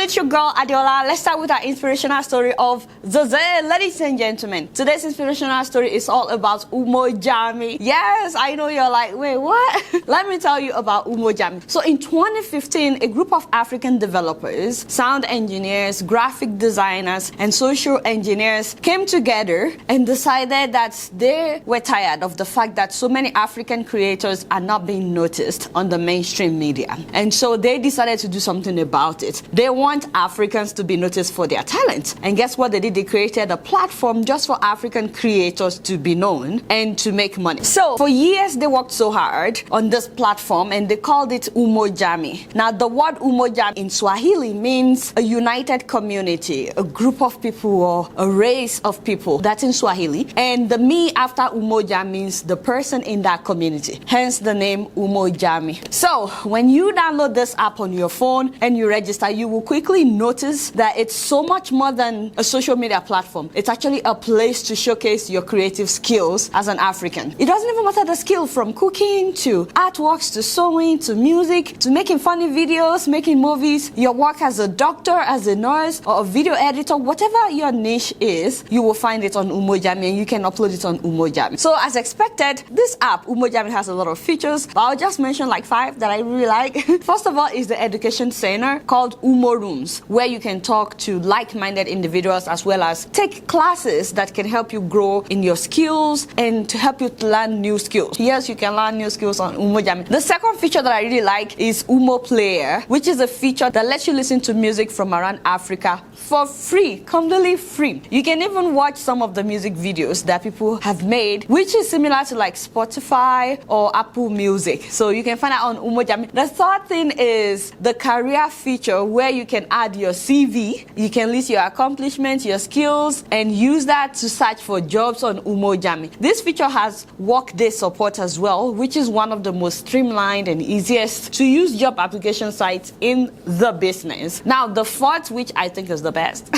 with your girl Adiola. Let's start with our inspirational story of Zaze. Ladies and gentlemen, today's inspirational story is all about Umojami. Yes, I know you're like, wait, what? Let me tell you about Umojami. So in 2015, a group of African developers, sound engineers, graphic designers, and social engineers came together and decided that they were tired of the fact that so many African creators are not being noticed on the mainstream media. And so they decided to do something about it. They want Africans to be noticed for their talent. And guess what they did? They created a platform just for African creators to be known and to make money. So for years, they worked so hard on this platform and they called it Umojami. Now, the word Umojami in Swahili means a united community, a group of people or a race of people. That's in Swahili. And the me after Umoja means the person in that community. Hence the name Umojami. So when you download this app on your phone and you register, you will quickly notice that it's so much more than a social media platform. It's actually a place to showcase your creative skills as an African. It doesn't even matter the skill, from cooking to artworks to sewing to music to making funny videos, making movies. Your work as a doctor, as a nurse, or a video editor, whatever your niche is, you will find it on Umojami and you can upload it on Umojami. So as expected, this app, Umojami, has a lot of features, but I'll just mention like 5 that I really like. First of all is the education center called Umo Rooms, where you can talk to like-minded individuals as well as take classes that can help you grow in your skills and to help you to learn new skills. Yes, you can learn new skills on Umojami. The second feature that I really like is Umo Player, which is a feature that lets you listen to music from around Africa for free, completely free. You can even watch some of the music videos that people have made, which is similar to like Spotify or Apple Music. So you can find out on Umojami. The third thing is the career feature, where you can add your CV. You can list your accomplishments, your skills, and use that to search for jobs on Umojami. This feature has workday support as well, which is one of the most streamlined and easiest to use job application sites in the business. Now, the fourth, which I think is the best,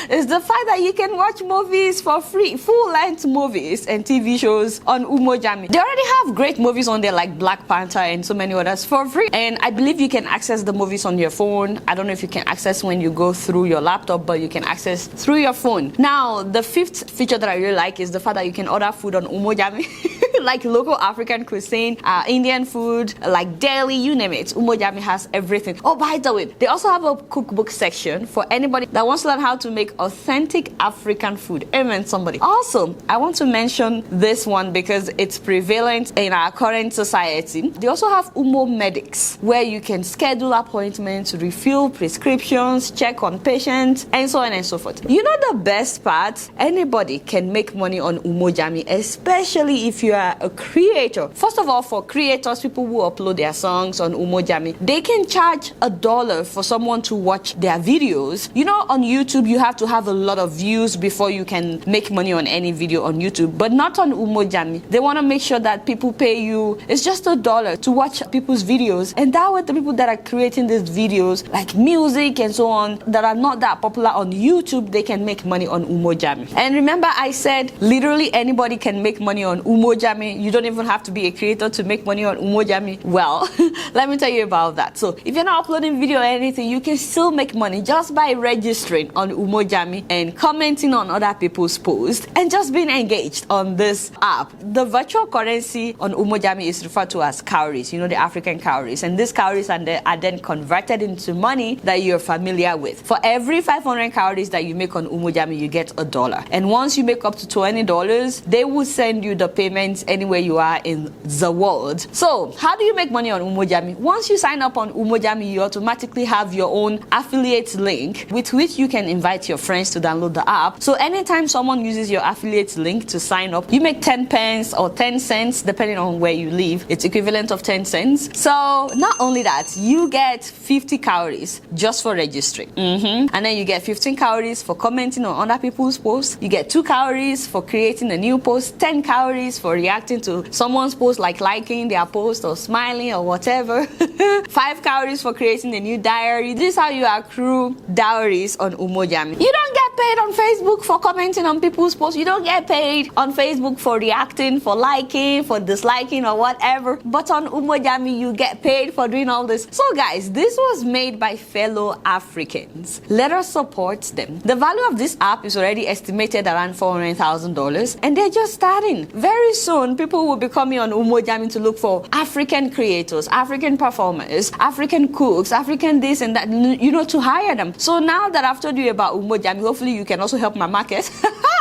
is the fact that you can watch movies for free, full-length movies and TV shows on Umojami. They already have great movies on there like Black Panther and so many others for free. And I believe you can access the movies on your phone. I don't know if you can access when you go through your laptop, but you can access through your phone. Now, the fifth feature that I really like is the fact that you can order food on Umojami. Like local African cuisine, Indian food, like deli, you name it. Umojami has everything. Oh, by the way, they also have a cookbook section for anybody that wants to learn how to make authentic African food. Amen, somebody. Also, I want to mention this one because it's prevalent in our current society. They also have Umo Medics, where you can schedule appointments, refill prescriptions, check on patients, and so on and so forth. You know the best part? Anybody can make money on Umojami, especially if you are a creator. First of all, for creators, people who upload their songs on Umojami, they can charge $1 for someone to watch their videos. You know, on YouTube, you have to have a lot of views before you can make money on any video on YouTube, but not on Umojami. They want to make sure that people pay you. It's just $1 to watch people's videos, and that way the people that are creating these videos, like music and so on, that are not that popular on YouTube, they can make money on Umojami. And remember, I said literally anybody can make money on Umojami. You don't even have to be a creator to make money on Umojami. Well, let me tell you about that. So if you're not uploading video or anything, you can still make money just by registering on Umojami and commenting on other people's posts and just being engaged on this app. The virtual currency on Umojami is referred to as cowries, you know, the African cowries. And these cowries are then converted into money that you're familiar with. For every 500 cowries that you make on Umojami, you get $1. And once you make up to $20, they will send you the payments anywhere you are in the world. So how do you make money on Umojami? Once you sign up on Umojami, you automatically have your own affiliate link with which you can invite your friends to download the app. So anytime someone uses your affiliate link to sign up, you make 10 pence or 10 cents depending on where you live. It's equivalent of 10 cents. So not only that, you get 50 calories just for registering. And then you get 15 calories for commenting on other people's posts. You get 2 calories for creating a new post, 10 calories for reacting to someone's post, like liking their post or smiling or whatever. 5 calories for creating a new diary. This is how you accrue dowries on Umojami. You don't get paid on Facebook for commenting on people's posts. You don't get paid on Facebook for reacting, for liking, for disliking, or whatever. But on Umojami, you get paid for doing all this. So guys, this was made by fellow Africans. Let us support them. The value of this app is already estimated around $400,000, and they're just starting. Very soon, people will be coming on Umojami to look for African creators, African performers, African cooks, African this and that, you know, to hire them. So now that I've told you about Umojami, hopefully you can also help my market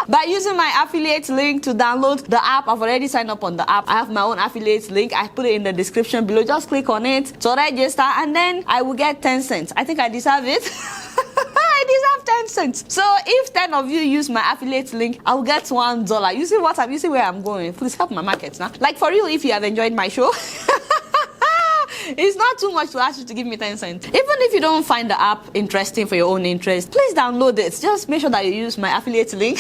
by using my affiliate link to download the app. I've already signed up on the app. I have my own affiliate link. I put it in the description below. Just click on it to register, and then I will get 10 cents. I think I deserve it. I deserve 10 cents. So if 10 of you use my affiliate link, I'll get $1. You see what you see where I'm going. Please help my market now. Like for real, if you have enjoyed my show. It's not too much to ask you to give me 10 cents. Even if you don't find the app interesting for your own interest, please download it. Just make sure that you use my affiliate link.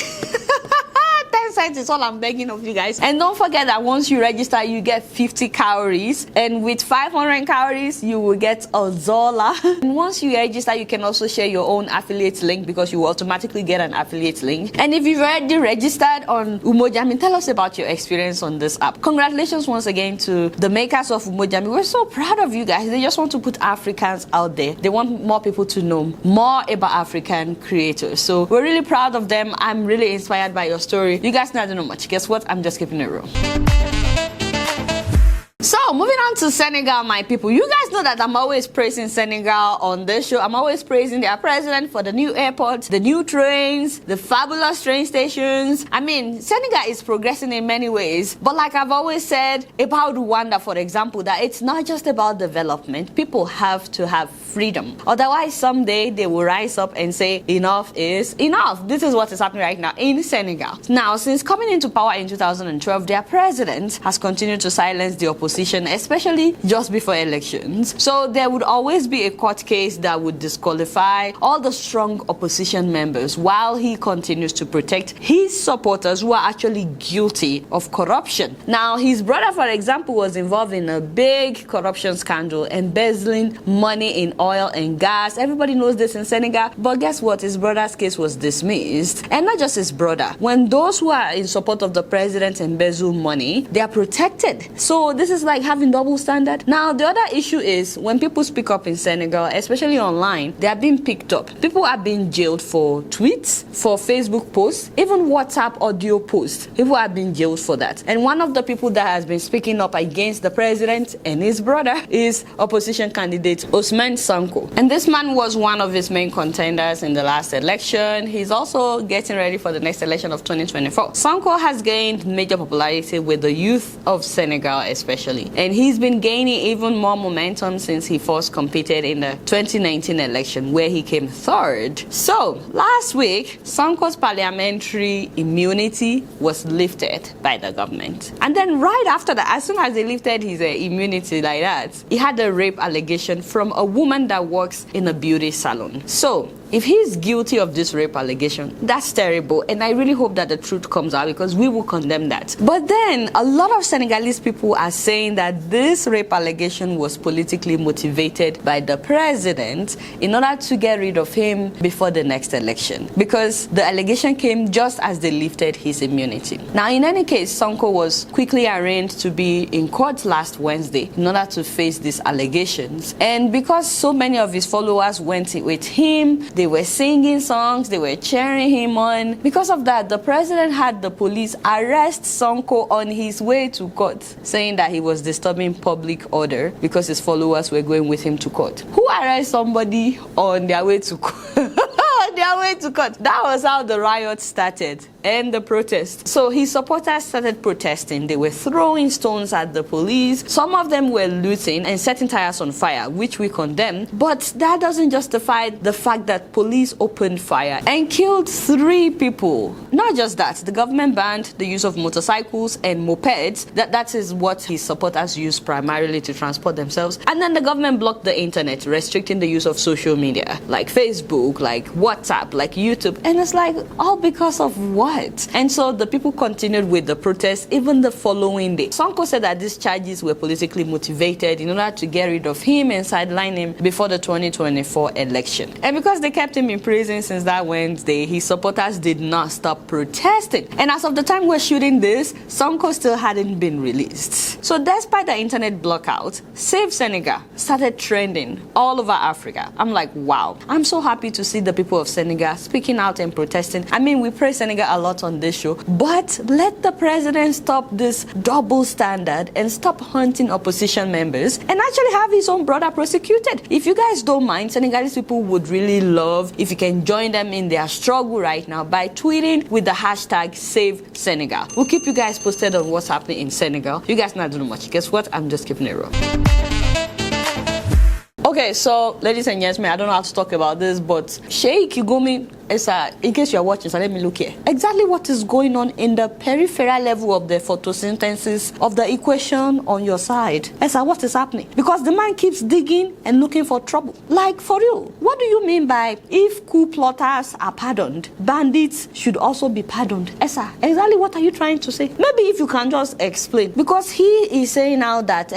10 cents is all I'm begging of you guys. And don't forget that once you register, you get 50 calories. And with 500 calories, you will get $1. And once you register, you can also share your own affiliate link, because you will automatically get an affiliate link. And if you've already registered on Umojami, tell us about your experience on this app. Congratulations once again to the makers of Umojami. We're so proud of you guys. They just want to put Africans out there. They want more people to know more about African creators. So we're really proud of them. I'm really inspired by your story. You guys not know much. Guess what? I'm just keeping it real. So, moving on to Senegal, my people. You guys know that I'm always praising Senegal on this show. I'm always praising their president for the new airport, the new trains, the fabulous train stations. I mean, Senegal is progressing in many ways. But like I've always said about Rwanda, for example, that it's not just about development. People have to have freedom. Otherwise, someday they will rise up and say, enough is enough. This is what is happening right now in Senegal. Now, since coming into power in 2012, their president has continued to silence the opposition, especially just before elections. So there would always be a court case that would disqualify all the strong opposition members, while he continues to protect his supporters who are actually guilty of corruption. Now, his brother, for example, was involved in a big corruption scandal, embezzling money in oil and gas. Everybody knows this in Senegal. But guess what? His brother's case was dismissed. And not just his brother. When those who are in support of the president embezzle money, they are protected. So this is like having double standard. Now, the other issue is when people speak up in Senegal, especially online, they are being picked up. People are being jailed for tweets, for Facebook posts, even WhatsApp audio posts. People are being jailed for that. And one of the people that has been speaking up against the president and his brother is opposition candidate Ousmane Sonko. And this man was one of his main contenders in the last election. He's also getting ready for the next election of 2024. Sonko has gained major popularity with the youth of Senegal especially. And he's been gaining even more momentum since he first competed in the 2019 election, where he came third. So, last week, Sonko's parliamentary immunity was lifted by the government. And then right after that, as soon as they lifted his immunity like that, he had a rape allegation from a woman that works in a beauty salon. So, if he's guilty of this rape allegation, that's terrible. And I really hope that the truth comes out, because we will condemn that. But then a lot of Senegalese people are saying that this rape allegation was politically motivated by the president in order to get rid of him before the next election, because the allegation came just as they lifted his immunity. Now, in any case, Sonko was quickly arraigned to be in court last Wednesday in order to face these allegations. And because so many of his followers went with him, they were singing songs, they were cheering him on. Because of that, the president had the police arrest Sonko on his way to court, saying that he was disturbing public order because his followers were going with him to court. Who arrests somebody on their way to court? Their way to court. That was how the riot started and the protest. So his supporters started protesting. They were throwing stones at the police. Some of them were looting and setting tires on fire, which we condemn. But that doesn't justify the fact that police opened fire and killed 3 people. Not just that, the government banned the use of motorcycles and mopeds. That is what his supporters use primarily to transport themselves. And then the government blocked the internet, restricting the use of social media like Facebook, like WhatsApp, WhatsApp, like YouTube. And it's like, all because of what? And so the people continued with the protest even the following day. Sonko said that these charges were politically motivated in order to get rid of him and sideline him before the 2024 election. And because they kept him in prison since that Wednesday, his supporters did not stop protesting. And as of the time we're shooting this, Sonko still hadn't been released. So despite the internet blockout, Save Senegal started trending all over Africa. I'm like, wow. I'm so happy to see the people of Senegal speaking out and protesting. I mean, we praise Senegal a lot on this show, but let the president stop this double standard and stop hunting opposition members and actually have his own brother prosecuted. If you guys don't mind, Senegalese people would really love if you can join them in their struggle right now by tweeting with the hashtag Save Senegal. We'll keep you guys posted on what's happening in Senegal. You guys not doing much. Guess what? I'm just keeping it real. Okay, so ladies and gentlemen, I don't know how to talk about this, but Sheikh Igumi, in case you're watching, so let me look here. Exactly what is going on in the peripheral level of the photosynthesis of the equation on your side. Esa, what is happening? Because the man keeps digging and looking for trouble. Like, for real, what do you mean by if coup plotters are pardoned, bandits should also be pardoned? Esa, exactly what are you trying to say? Maybe if you can just explain. Because he is saying now that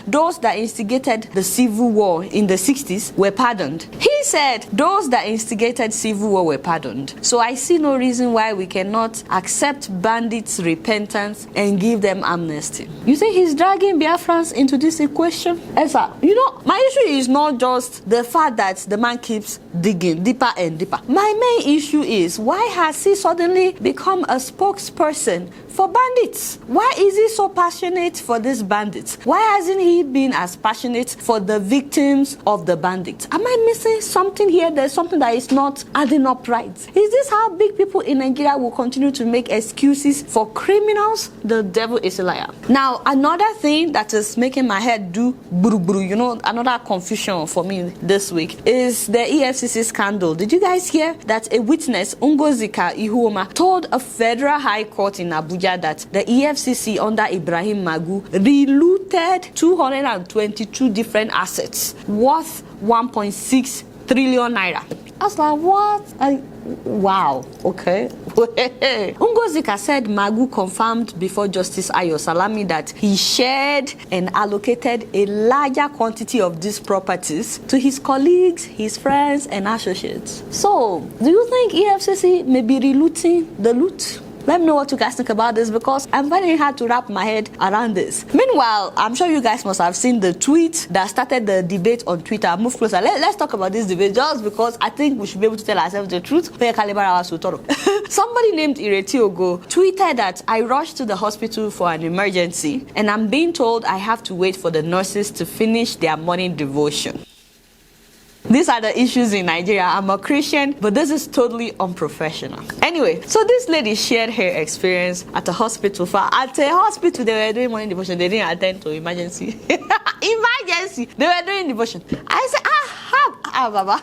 those that instigated the civil war in the 60s were pardoned. He said those that instigated civil war were pardoned. So I see no reason why we cannot accept bandits' repentance and give them amnesty. You think he's dragging Biafrans into this equation? Esa, you know, my issue is not just the fact that the man keeps digging deeper and deeper. My main issue is, why has he suddenly become a spokesperson for bandits? Why is he so passionate for these bandits? Why hasn't he been as passionate for the victims of the bandits? Am I missing something here? There's something that is not adding up right. Is this how big people in Nigeria will continue to make excuses for criminals? The devil is a liar. Now, another thing that is making my head do buru-buru, you know, another confusion for me this week is the Efcc scandal. Did you guys hear that a witness, Ngozika Ihuoma, told a federal high court in Abuja that the EFCC under Ibrahim Magu relooted 222 different assets worth 1.6 trillion naira. I was like, what? Wow, okay. Ngozika said Magu confirmed before Justice Ayo Salami that he shared and allocated a larger quantity of these properties to his colleagues, his friends, and associates. So, do you think EFCC may be relooting the loot? Let me know what you guys think about this, because I'm finding it hard to wrap my head around this. Meanwhile, I'm sure you guys must have seen the tweet that started the debate on Twitter. Move closer. Let's talk about this debate, just because I think we should be able to tell ourselves the truth. Somebody named Iretiogo tweeted that I rushed to the hospital for an emergency and I'm being told I have to wait for the nurses to finish their morning devotion. These are the issues in Nigeria. I'm a Christian, but this is totally unprofessional. Anyway, so this lady shared her experience at a hospital. At a hospital, they were doing morning devotion. They didn't attend to emergency. Emergency! They were doing devotion. I said, Baba.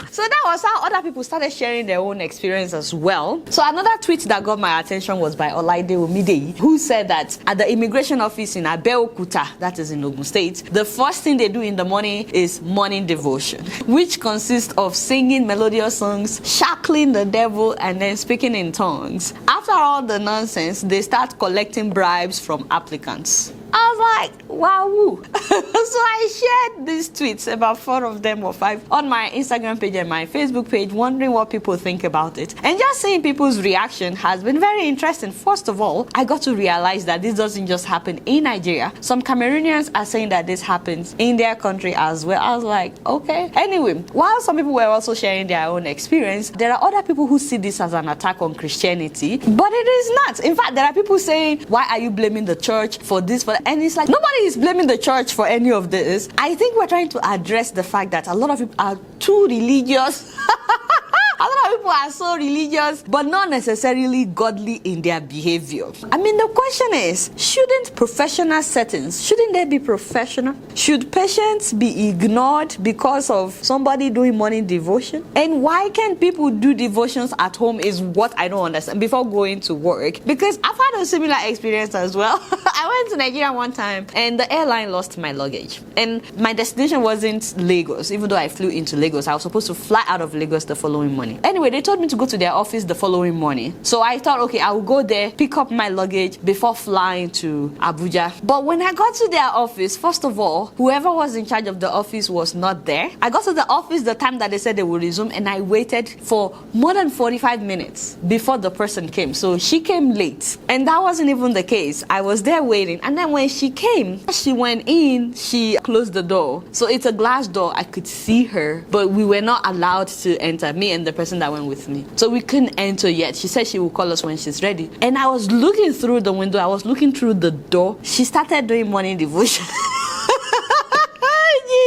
So that was how other people started sharing their own experience as well. So another tweet that got my attention was by Olaide Omidei, who said that at the immigration office in Abeokuta, that is in Ogun State, the first thing they do in the morning is morning devotion, which consists of singing melodious songs, shackling the devil, and then speaking in tongues. After all the nonsense, they start collecting bribes from applicants. I was like, wow. So I shared these tweets, about 4 of them or 5, on my Instagram page and my Facebook page, wondering what people think about it. And just seeing people's reaction has been very interesting. First of all, I got to realize that this doesn't just happen in Nigeria. Some Cameroonians are saying that this happens in their country as well. I was like, okay. Anyway, while some people were also sharing their own experience, there are other people who see this as an attack on Christianity, but it is not. In fact, there are people saying, why are you blaming the church for this, for that? And it's like, nobody is blaming the church for any of this. I think we're trying to address the fact that a lot of people are too religious. A lot of people are so religious, but not necessarily godly in their behavior. I mean, the question is, shouldn't professional settings, shouldn't they be professional? Should patients be ignored because of somebody doing morning devotion? And why can't people do devotions at home is what I don't understand before going to work. Because I've had a similar experience as well. I went to Nigeria one time and the airline lost my luggage. And my destination wasn't Lagos. Even though I flew into Lagos, I was supposed to fly out of Lagos the following morning. Anyway, they told me to go to their office the following morning. So I thought, okay, I will go there, pick up my luggage before flying to Abuja. But when I got to their office, first of all, whoever was in charge of the office was not there. I got to the office the time that they said they would resume, and I waited for more than 45 minutes before the person came. So she came late. And that wasn't even the case. I was there waiting. And then when she came, she went in, she closed the door. So it's a glass door. I could see her, but we were not allowed to enter, me and the person that went with me. So we couldn't enter yet. She said she will call us when she's ready. And I was looking through the window. I was looking through the door. She started doing morning devotion.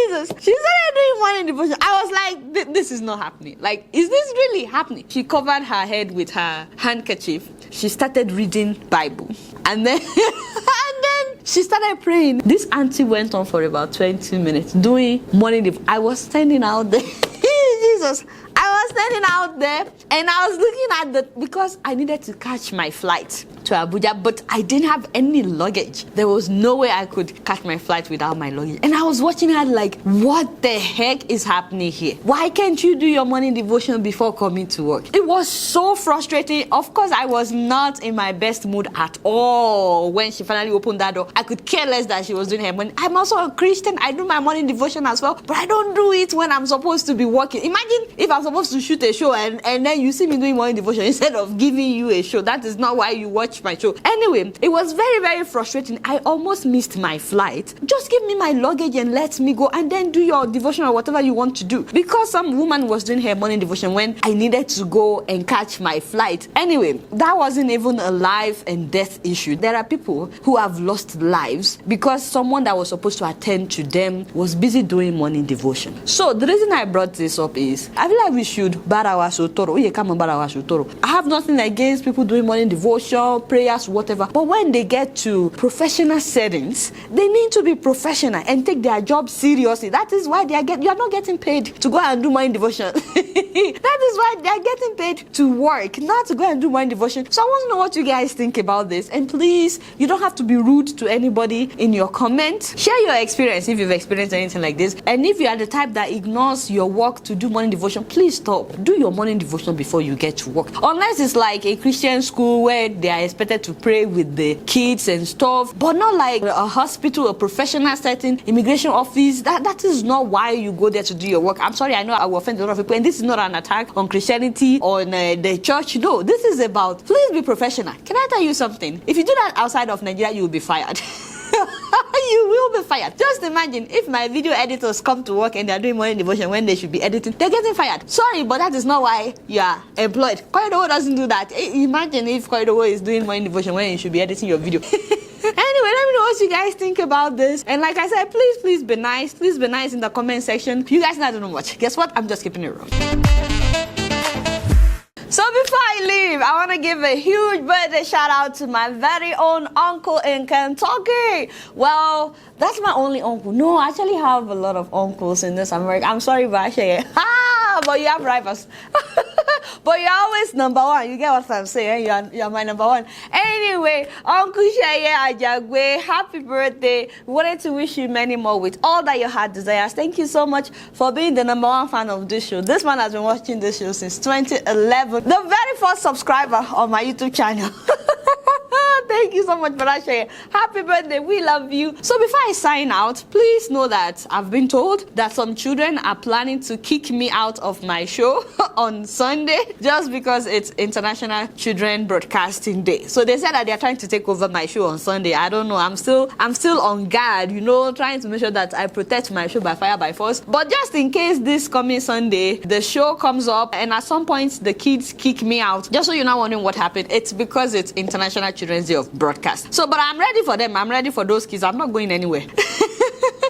Jesus. She started doing morning devotion. I was like, this is not happening. Like, is this really happening? She covered her head with her handkerchief. She started reading Bible. And then she started praying. This auntie went on for about 20 minutes doing morning devotion. I was standing out there. Jesus. I was standing out there and I was looking at because I needed to catch my flight to Abuja, but I didn't have any luggage. There was no way I could catch my flight without my luggage. And I was watching her like, what the heck is happening here? Why can't you do your morning devotion before coming to work? It was so frustrating. Of course, I was not in my best mood at all when she finally opened that door. I could care less that she was doing her morning. I'm also a Christian. I do my morning devotion as well, but I don't do it when I'm supposed to be working. Imagine if I'm supposed to shoot a show and then you see me doing morning devotion instead of giving you a show. That is not why you watch my show. Anyway, it was very, very frustrating. I almost missed my flight. Just give me my luggage and let me go and then do your devotion or whatever you want to do. Because some woman was doing her morning devotion when I needed to go and catch my flight. Anyway, that wasn't even a life and death issue. There are people who have lost lives because someone that was supposed to attend to them was busy doing morning devotion. So the reason I brought this up is I feel like we should barawa sotoro. I have nothing against people doing morning devotion, prayers, whatever. But when they get to professional settings, they need to be professional and take their job seriously. That is why you are not getting paid to go and do morning devotion. That is why they are getting paid to work, not to go and do morning devotion. So I want to know what you guys think about this. And please, you don't have to be rude to anybody in your comments. Share your experience if you've experienced anything like this. And if you are the type that ignores your work to do morning devotion, please stop. Do your morning devotion before you get to work. Unless it's like a Christian school where they are expected to pray with the kids and stuff, but not like a hospital, a professional setting, immigration office. That is not why you go there to do your work. I'm sorry, I know I will offend a lot of people, and this is not an attack on Christianity or on the church. No, this is about, please be professional. Can I tell you something? If you do that outside of Nigeria, you will be fired. You will be fired. Just imagine if my video editors come to work and they're doing morning devotion when they should be editing, they're getting fired. Sorry, but that is not why you are employed. Koidowo doesn't do that. Imagine if Koidowo is doing morning devotion when you should be editing your video. Anyway, let me know what you guys think about this. And like I said, please be nice. Please be nice in the comment section. You guys not know much. Guess what? I'm just keeping it real. So before I leave, I want to give a huge birthday shout out to my very own uncle in Kentucky. Well, that's my only uncle. No, I actually have a lot of uncles in this America. I'm sorry, Bashe. But you have rivals. But you're always number one. You get what I'm saying? You're my number one. Anyway, Uncle Sheye Ajagwe, happy birthday. We wanted to wish you many more with all that your heart desires. Thank you so much for being the number one fan of this show. This man has been watching this show since 2011. The very first subscriber on my YouTube channel. Thank you so much for that, Sheye. Happy birthday. We love you. So before I sign out, please know that I've been told that some children are planning to kick me out of my show on Sunday just because it's International Children Broadcasting Day. So they said that they're trying to take over my show on Sunday. I don't know. I'm still on guard, trying to make sure that I protect my show by fire by force. But just in case this coming Sunday, the show comes up and at some point the kids kick me out, just so you're not wondering what happened, it's because it's International Children's Day of Broadcast. So, but I'm ready for them. I'm ready for those kids. I'm not going anywhere.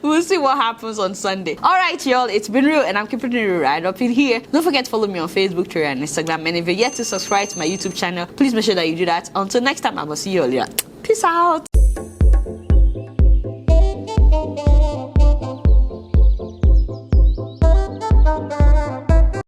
We'll see what happens on Sunday. Alright, y'all, it's been real and I'm keeping it real right up in here. Don't forget to follow me on Facebook, Twitter, and Instagram. And if you're yet to subscribe to my YouTube channel, please make sure that you do that. Until next time, I will see you all later. Peace out.